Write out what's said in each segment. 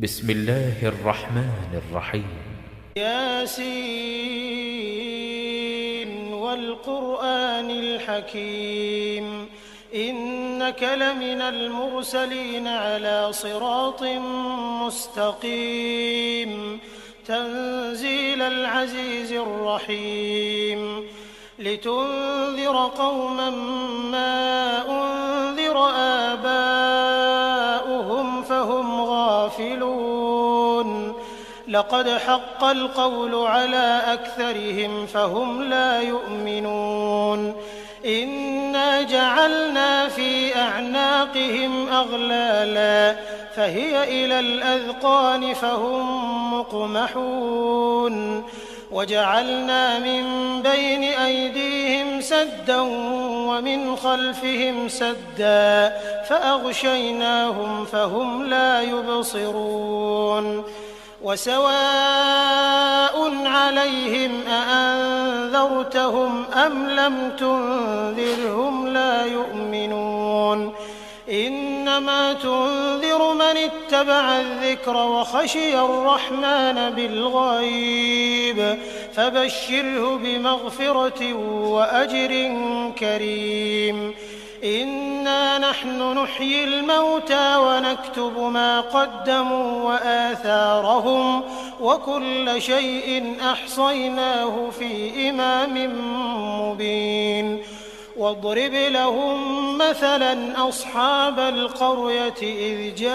بسم الله الرحمن الرحيم. ياسين والقرآن الحكيم إنك لمن المرسلين على صراط مستقيم تنزيل العزيز الرحيم لتنذر قوما ما أنذر آباؤهم فهم غافلون لقد حق القول على أكثرهم فهم لا يؤمنون إنا جعلنا في أعناقهم أغلالا فهي إلى الأذقان فهم مقمحون وجعلنا من بين أيديهم سدا ومن خلفهم سدا فأغشيناهم فهم لا يبصرون وسواء عليهم أأنذرتهم أم لم تنذرهم لا يؤمنون إنما تنذر من اتبع الذكر وخشي الرحمن بالغيب فبشره بمغفرة وأجر كريم إنا نحن نحيي الموتى ونكتب ما قدموا وآثارهم وكل شيء أحصيناه في إمام مبين واضرب لهم مثلا أصحاب القرية إذ جاءها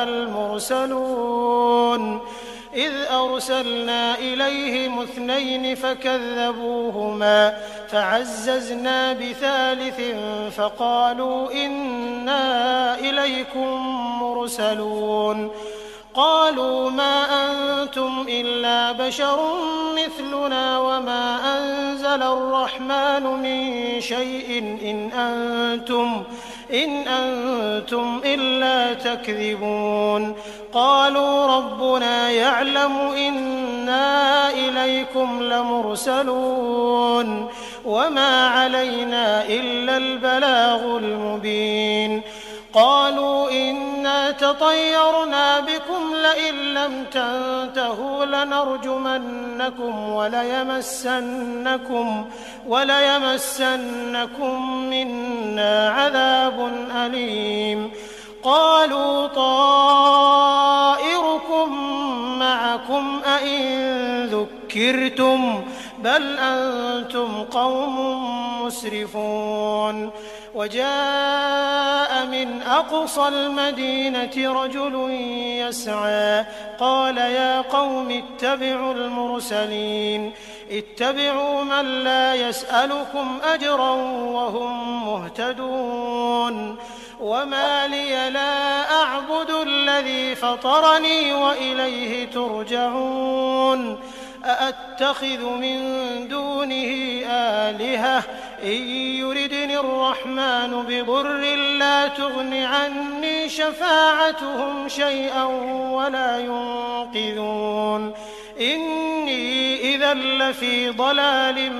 المرسلون إذ أرسلنا إليهم 2 فكذبوهما فعززنا بثالث فقالوا إنا إليكم مرسلون قالوا ما أنتم إلا بشر مثلنا وما أنزل الرحمن من شيء إن أنتم إلا تكذبون قالوا ربنا يعلم إنا إليكم لمرسلون وما علينا إلا البلاغ المبين قالوا إنا تطيرنا بكم لئن لم تنتهوا لنرجمنكم وليمسنكم منا عذاب أليم قالوا طائركم معكم أئن ذكرتم بل أنتم قوم مسرفون وجاء من أقصى المدينة رجل يسعى قال يا قوم اتبعوا المرسلين اتبعوا من لا يسألكم أجرا وهم مهتدون وما لي لا أعبد الذي فطرني وإليه ترجعون أأتخذ من دونه آلهة إن يردني الرحمن بضر لا تغن عني شفاعتهم شيئا ولا ينقذون إني إذا لفي ضلال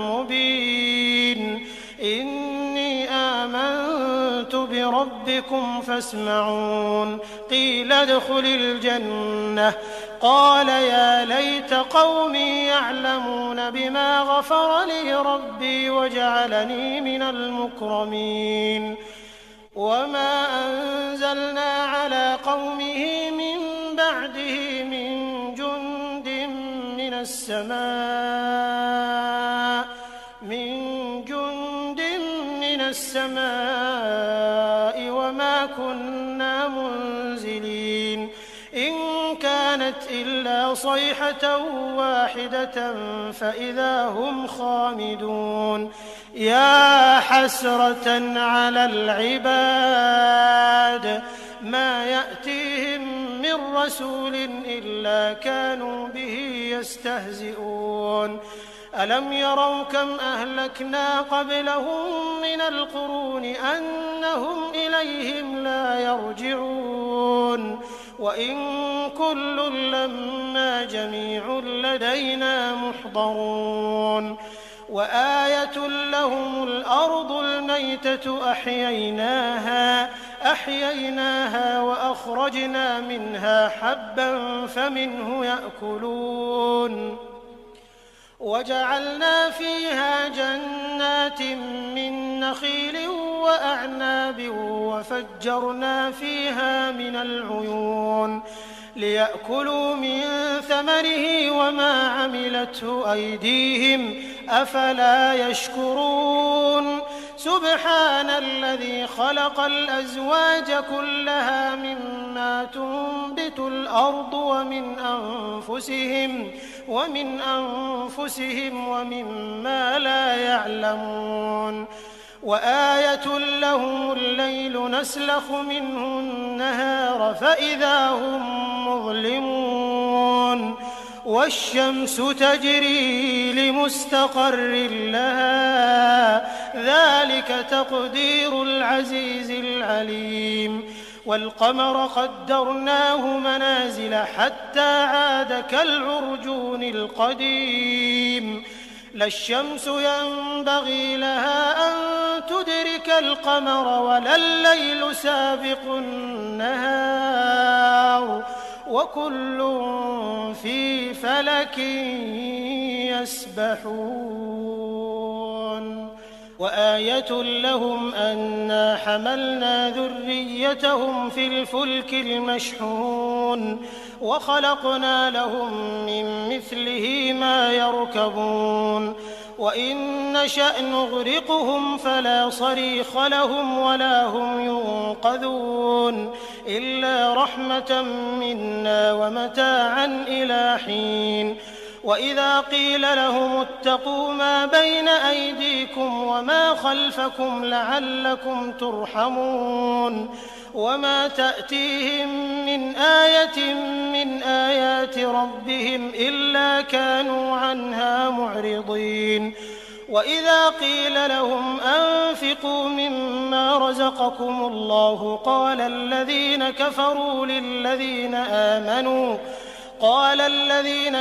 مبين إني آمنت بربكم فاسمعون قيل ادخل الجنة قال يا ليت قومي يعلمون بما غفر لي ربي وجعلني من المكرمين وما أنزلنا على قومه من بعده من جند من السماء وما كنا منزلين إن كانت إلا صيحة واحدة فإذا هم خامدون يا حسرة على العباد ما يأتيهم من رسول إلا كانوا به يستهزئون ألم يروا كم أهلكنا قبلهم من القرون أنهم إليهم لا يرجعون وإن كل لما جميع لدينا محضرون وآية لهم الأرض الميتة أحييناها فأخرجنا منها حبا فمنه يأكلون وجعلنا فيها جنات من نخيل وأعناب وفجرنا فيها من العيون ليأكلوا من ثمره وما عملته أيديهم أفلا يشكرون سبحان الذي خلق الأزواج كلها مما تنبت الأرض ومن أنفسهم ومما لا يعلمون وآية لهم الليل نسلخ منه النهار فإذا هم مظلمون والشمس تجري لمستقر لها ذلك تقدير العزيز العليم والقمر قدرناه منازل حتى عاد كالعرجون القديم لا الشمس ينبغي لها أن تدرك القمر ولا الليل سابق النهار وكل في فلك يسبحون وآية لهم أنا حملنا ذريتهم في الفلك المشحون وخلقنا لهم من مثله ما يركبون وإن نشأ نغرقهم فلا صريخ لهم ولا هم ينقذون إلا رحمة منا ومتاعا إلى حين وإذا قيل لهم اتقوا ما بين أيديكم وما خلفكم لعلكم ترحمون وما تأتيهم من آية من آيات ربهم إلا كانوا عنها معرضين وإذا قيل لهم أنفقوا مما رزقكم الله قال الذين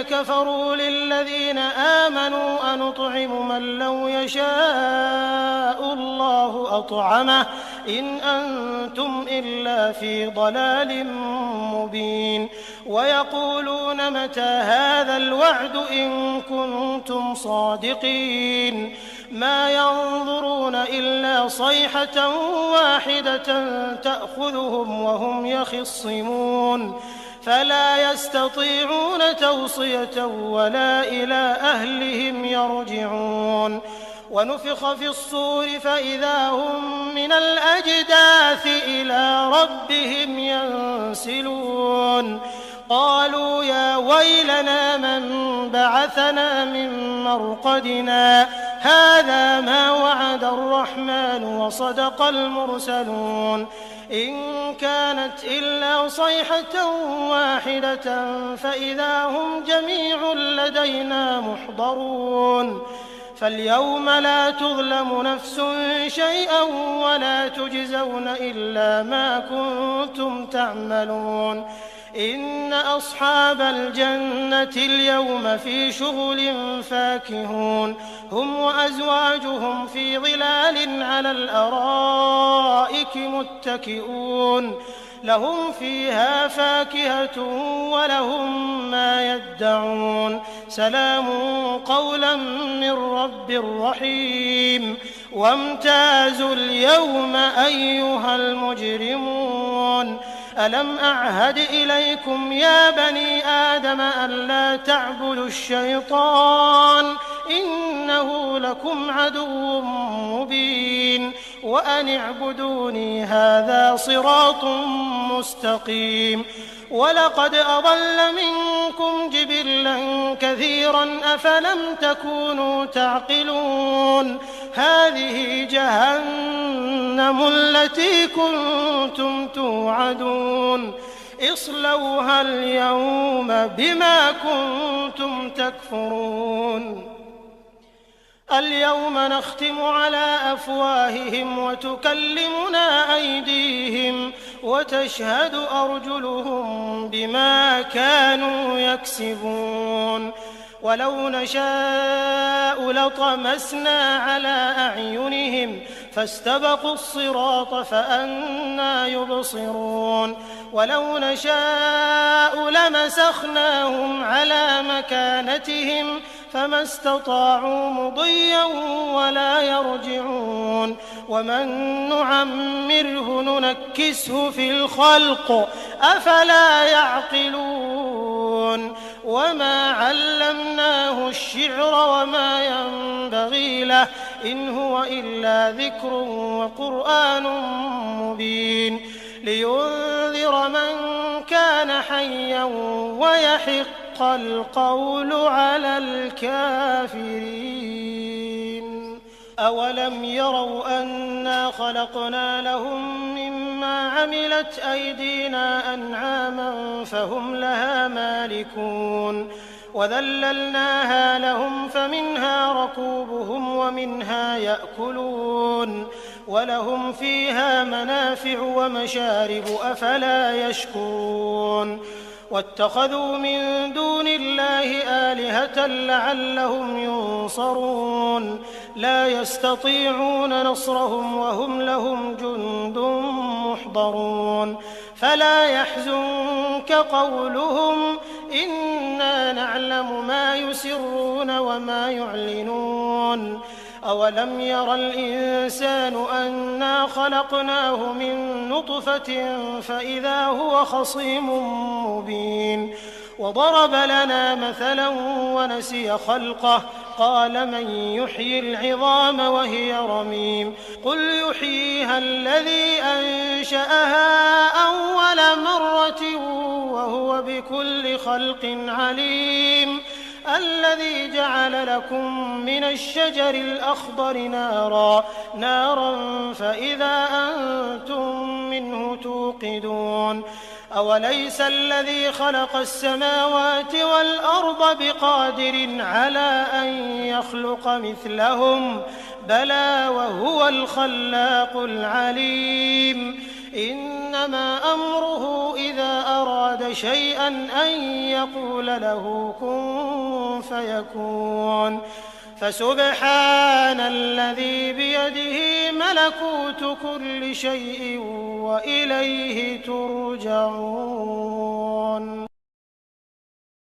كفروا للذين آمنوا أنطعم من لو يشاء الله أطعمه إن أنتم إلا في ضلال مبين ويقولون متى هذا الوعد إن كنتم صادقين ما ينظرون إلا صيحة واحدة تأخذهم وهم يخصمون فلا يستطيعون توصية ولا إلى أهلهم يرجعون ونفخ في الصور فإذا هم من الأجداث إلى ربهم ينسلون قالوا يا ويلنا من بعثنا من مرقدنا هذا ما وعد الرحمن وصدق المرسلون إن كانت إلا صيحة واحدة فإذا هم جميع لدينا محضرون فاليوم لا تظلم نفس شيئا ولا تجزون إلا ما كنتم تعملون إن أصحاب الجنة اليوم في شغل فاكهون هم وأزواجهم في ظلال على الأرائك متكئون لهم فيها فاكهة ولهم ما يدعون سلام قولا من رب رحيم وامتازوا اليوم أيها المجرمون ألم أعهد إليكم يا بني آدم ألا تعبدوا الشيطان إنه لكم عدو مبين وأن اعبدوني هذا صراط مستقيم ولقد أضل منكم جبلا كثيرا أفلم تكونوا تعقلون هذه جهنم التي كنتم توعدون اصلوها اليوم بما كنتم تكفرون اليوم نختم على أفواههم وتكلمنا أيديهم وتشهد أرجلهم بما كانوا يكسبون ولو نشاء لطمسنا على أعينهم فاستبقوا الصراط فأنى يبصرون ولو نشاء لمسخناهم على مكانتهم فما استطاعوا مضيا ولا يرجعون ومن نعمره ننكسه في الخلق أفلا يعقلون وما علمناه الشعر وما ينبغي له إن هو إلا ذكر وقرآن مبين لينذر من كان حيا ويحق القول على الكافرين أولم يروا أنا خلقنا لهم مما عملت أيدينا أنعاما فهم لها مالكون وذللناها لهم فمنها ركوبهم ومنها يأكلون ولهم فيها منافع ومشارب أفلا يشكرون واتخذوا من دون الله آلهة لعلهم ينصرون لا يستطيعون نصرهم وهم لهم جند محضرون فلا يحزنك قولهم إنا نعلم ما يسرون وما يعلنون أولم ير الإنسان أنا خلقناه من نطفة فإذا هو خصيم مبين وضرب لنا مثلا ونسي خلقه قال من يحيي العظام وهي رميم قل يحييها الذي أنشأها أول مرة وهو بكل خلق عليم الذي جعل لكم من الشجر الأخضر نارا فإذا أنتم منه توقدون أوليس الذي خلق السماوات والأرض بقادر على أن يخلق مثلهم بلى وهو الخلاق العليم إنما أمره إذا أراد شيئا أن يقول له كن فيكون فسبحان الذي بيده ملكوت كل شيء وإليه ترجعون.